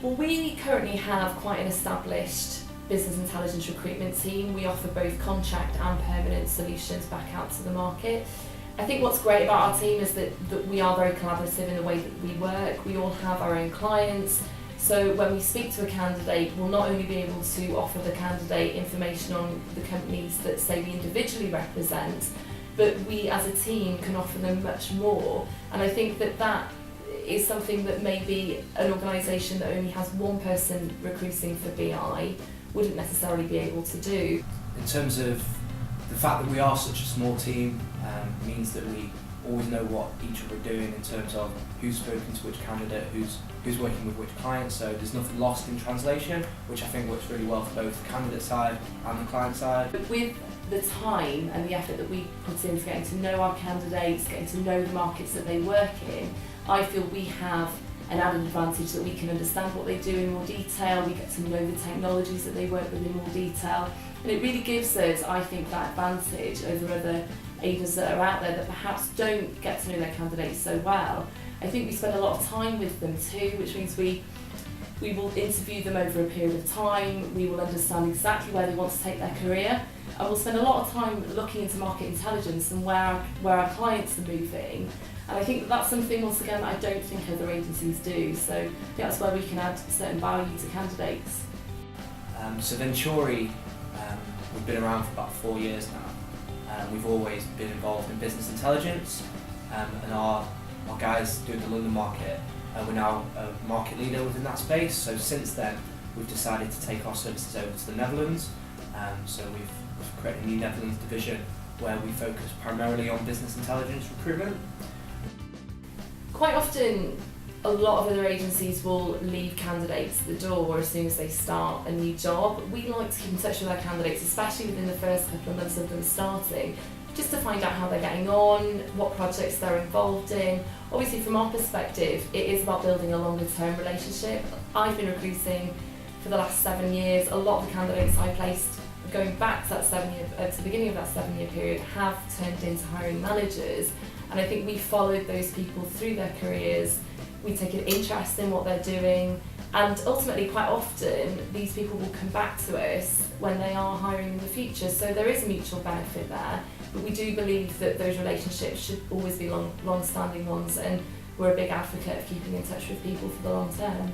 Well, we currently have quite an established business intelligence recruitment team. We offer both contract and permanent solutions back out to the market. I think what's great about our team is that we are very collaborative in the way that we work. We all have our own clients. So when we speak to a candidate, we'll not only be able to offer the candidate information on the companies that, say, we individually represent, but we as a team can offer them much more. And I think that is something that maybe an organisation that only has one person recruiting for BI wouldn't necessarily be able to do. In terms of the fact that we are such a small team, means that we always know what each other are doing in terms of who's spoken to which candidate, who's working with which client, so there's nothing lost in translation, which I think works really well for both the candidate side and the client side. But with the time and the effort that we put into getting to know our candidates, getting to know the markets that they work in, I feel we have an added advantage that we can understand what they do in more detail, we get to know the technologies that they work with in more detail, and it really gives us, I think, that advantage over other agencies that are out there that perhaps don't get to know their candidates so well. I think we spend a lot of time with them too, which means we will interview them over a period of time, we will understand exactly where they want to take their career, and we'll spend a lot of time looking into market intelligence and where our clients are moving. And I think that's something, once again, that I don't think other agencies do. So I think that's where we can add certain value to candidates. So Venturi, we've been around for about 4 years now. We've always been involved in business intelligence, and our guys do the London market. We're now a market leader within that space. So since then, we've decided to take our services over to the Netherlands. So we've created a new Netherlands division where we focus primarily on business intelligence recruitment. Quite often, a lot of other agencies will leave candidates at the door as soon as they start a new job. We like to keep in touch with our candidates, especially within the first couple of months of them starting, just to find out how they're getting on, what projects they're involved in. Obviously, from our perspective, it is about building a longer term relationship. I've been recruiting for the last 7 years. A lot of the candidates I placed going back to the beginning of that 7-year period have turned into hiring managers. And I think we followed those people through their careers, we take an interest in what they're doing, and ultimately quite often these people will come back to us when they are hiring in the future. So there is a mutual benefit there, but we do believe that those relationships should always be long-standing ones, and we're a big advocate of keeping in touch with people for the long term.